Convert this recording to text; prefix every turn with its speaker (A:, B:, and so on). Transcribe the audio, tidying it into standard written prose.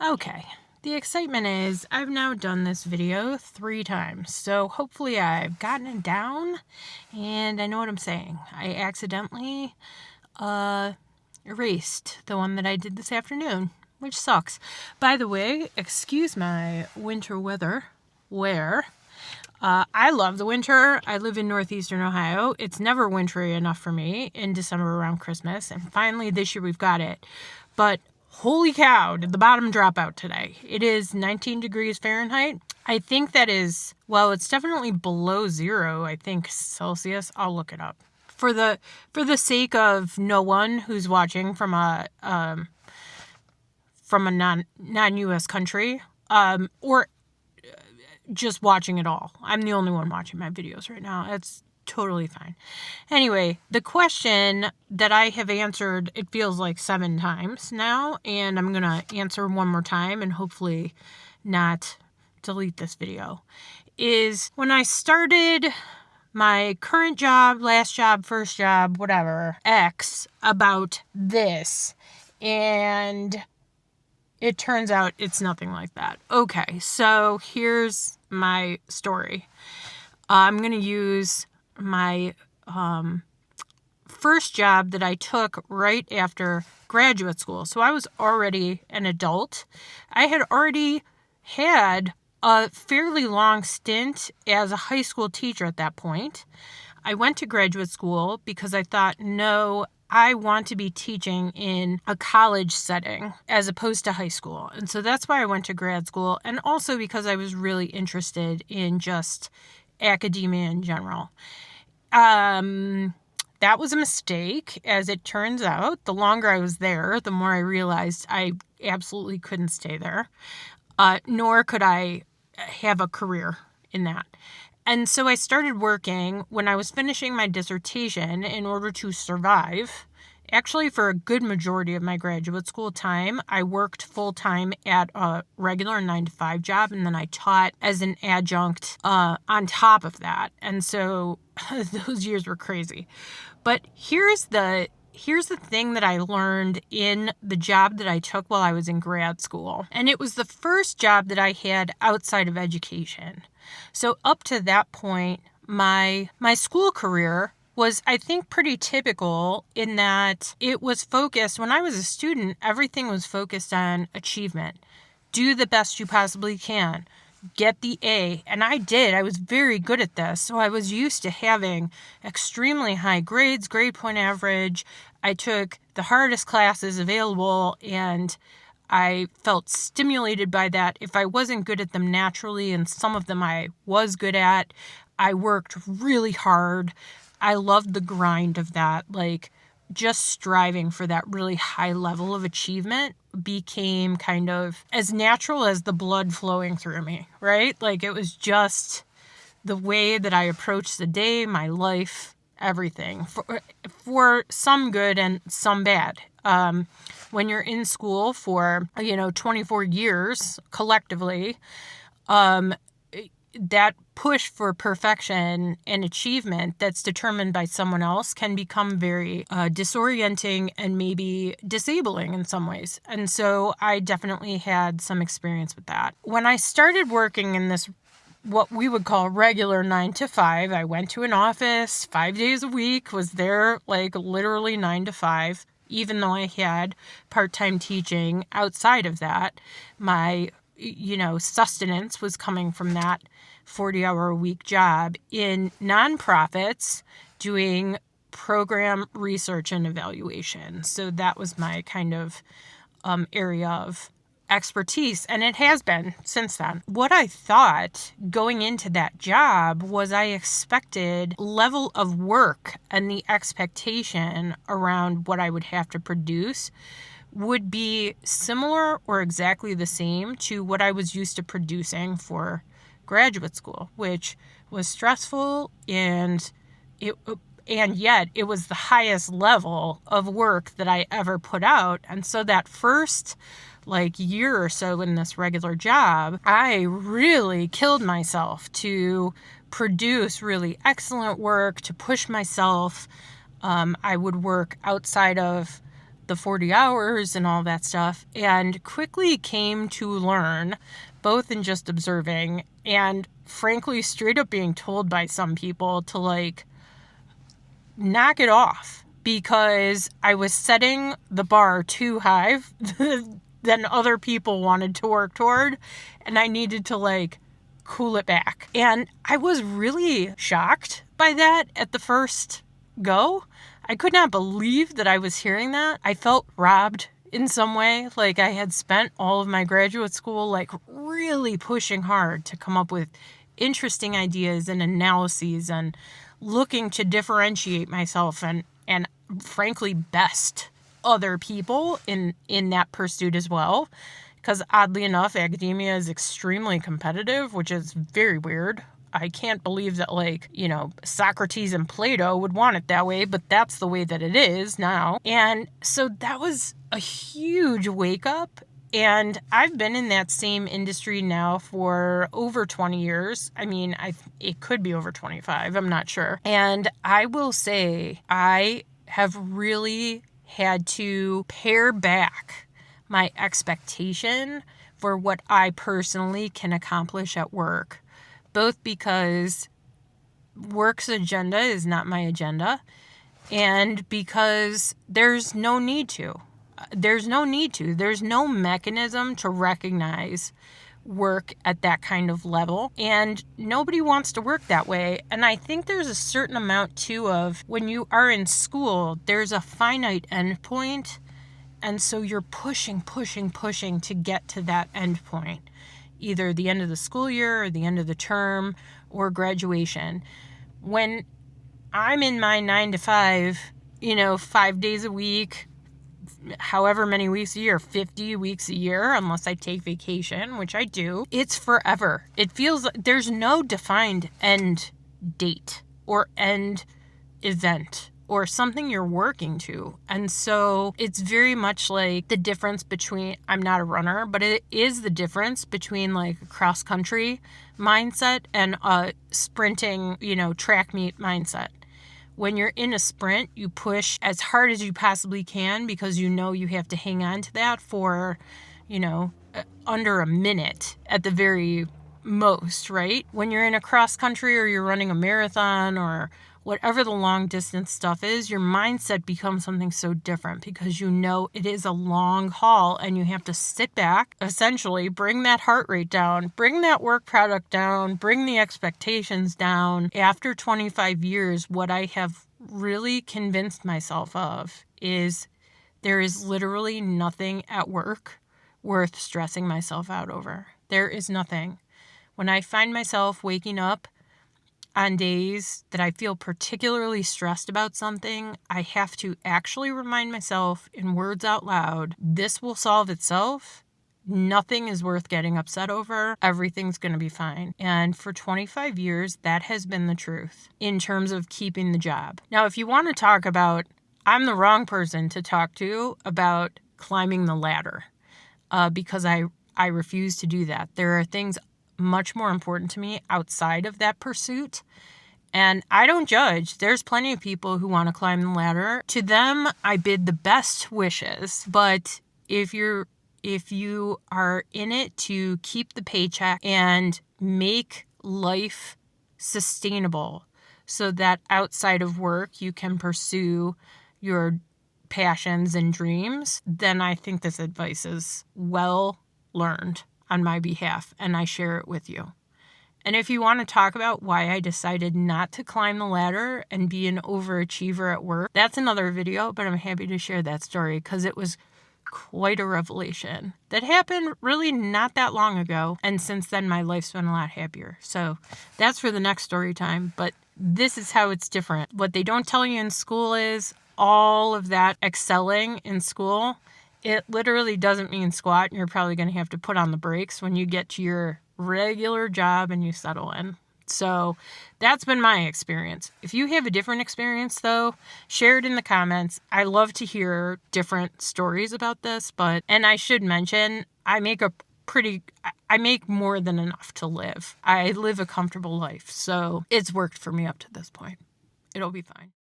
A: Okay, the excitement is I've now done this video 3 times, so hopefully I've gotten it down and I know what I'm saying. I accidentally erased the one that I did this afternoon, which sucks. By the way, excuse my winter weather wear. I love the winter. I live in northeastern Ohio. It's never wintry enough for me in December around Christmas. And finally this year we've got it. But holy cow, did the bottom drop out today. It is 19 degrees Fahrenheit. I think that is, well, it's definitely below 0, I think, Celsius. I'll look it up. For the sake of no one who's watching from a non-US country, or just watching it all. I'm the only one watching my videos right now. It's totally fine. Anyway, the question that I have answered, it feels like 7 times now, and I'm going to answer one more time and hopefully not delete this video, is when I started my current job, last job, first job, whatever, X, about this, and it turns out it's nothing like that. Okay, so here's my story. I'm going to use my first job that I took right after graduate school. So I was already an adult. I had already had a fairly long stint as a high school teacher at that point. I went to graduate school because I thought, no, I want to be teaching in a college setting as opposed to high school. And so that's why I went to grad school, and also because I was really interested in just academia in general. That was a mistake, as it turns out. The longer I was there, the more I realized I absolutely couldn't stay there, nor could I have a career in that. And so I started working when I was finishing my dissertation in order to survive. Actually, for a good majority of my graduate school time, I worked full-time at a regular 9-to-5 job, and then I taught as an adjunct on top of that. And so those years were crazy. But here's the thing that I learned in the job that I took while I was in grad school. And it was the first job that I had outside of education. So up to that point, my school career was, I think, pretty typical in that it was focused, when I was a student, everything was focused on achievement. Do the best you possibly can. Get the A. And I did. I was very good at this. So I was used to having extremely high grades, grade point average. I took the hardest classes available, and I felt stimulated by that. If I wasn't good at them naturally, and some of them I was good at, I worked really hard. I loved the grind of that. Like, just striving for that really high level of achievement became kind of as natural as the blood flowing through me, right? Like, it was just the way that I approached the day, my life, everything, for some good and some bad. When you're in school for, 24 years collectively, that push for perfection and achievement that's determined by someone else can become very disorienting and maybe disabling in some ways. And so I definitely had some experience with that. When I started working in this, what we would call regular 9-to-5, I went to an office 5 days a week, was there like literally 9-to-5, even though I had part-time teaching outside of that. My sustenance was coming from that 40-hour-a-week job in nonprofits doing program research and evaluation. So that was my kind of area of expertise, and it has been since then. What I thought going into that job was I expected level of work and the expectation around what I would have to produce would be similar or exactly the same to what I was used to producing for graduate school, which was stressful, and yet it was the highest level of work that I ever put out. And so that first year or so in this regular job, I really killed myself to produce really excellent work, to push myself. I would work outside of the 40 hours and all that stuff, and quickly came to learn, both in just observing and frankly straight up being told by some people to like knock it off, because I was setting the bar too high than other people wanted to work toward, and I needed to like cool it back. And I was really shocked by that at the first go. I could not believe that I was hearing that. I felt robbed in some way. Like I had spent all of my graduate school like really pushing hard to come up with interesting ideas and analyses and looking to differentiate myself and frankly best other people in that pursuit as well. Because oddly enough, academia is extremely competitive, which is very weird. I can't believe that, like, you know, Socrates and Plato would want it that way, but that's the way that it is now. And so that was a huge wake up. And I've been in that same industry now for over 20 years. I mean, it could be over 25. I'm not sure. And I will say I have really had to pare back my expectation for what I personally can accomplish at work, both because work's agenda is not my agenda and because there's no need to. There's no mechanism to recognize work at that kind of level, and nobody wants to work that way. And I think there's a certain amount too of when you are in school, there's a finite endpoint. And so you're pushing to get to that end point, either the end of the school year or the end of the term or graduation. When I'm in my 9 to 5, 5 days a week, however many weeks a year, 50 weeks a year, unless I take vacation, which I do, it's forever. It feels like there's no defined end date or end event or something you're working to. And so it's very much like the difference between, I'm not a runner, but it is the difference between like a cross country mindset and a sprinting, track meet mindset. When you're in a sprint, you push as hard as you possibly can because you have to hang on to that for, under a minute at the very most, right? When you're in a cross country or you're running a marathon or whatever the long distance stuff is, your mindset becomes something so different because it is a long haul and you have to sit back, essentially bring that heart rate down, bring that work product down, bring the expectations down. After 25 years, what I have really convinced myself of is there is literally nothing at work worth stressing myself out over. There is nothing. When I find myself waking up on days that I feel particularly stressed about something, I have to actually remind myself in words out loud, this will solve itself. Nothing is worth getting upset over. Everything's going to be fine. And for 25 years, that has been the truth in terms of keeping the job. Now, if you want to talk about, I'm the wrong person to talk to about climbing the ladder because I refuse to do that. There are things much more important to me outside of that pursuit. And I don't judge. There's plenty of people who want to climb the ladder. To them, I bid the best wishes. But if you are in it to keep the paycheck and make life sustainable so that outside of work you can pursue your passions and dreams, then I think this advice is well learned on my behalf, and I share it with you. And if you want to talk about why I decided not to climb the ladder and be an overachiever at work, that's another video, but I'm happy to share that story because it was quite a revelation that happened really not that long ago. And since then, my life's been a lot happier. So that's for the next story time. But this is how it's different. What they don't tell you in school is all of that excelling in school, it literally doesn't mean squat. And you're probably going to have to put on the brakes when you get to your regular job and you settle in. So that's been my experience. If you have a different experience, though, share it in the comments. I love to hear different stories about this. And I should mention, I make more than enough to live. I live a comfortable life. So it's worked for me up to this point. It'll be fine.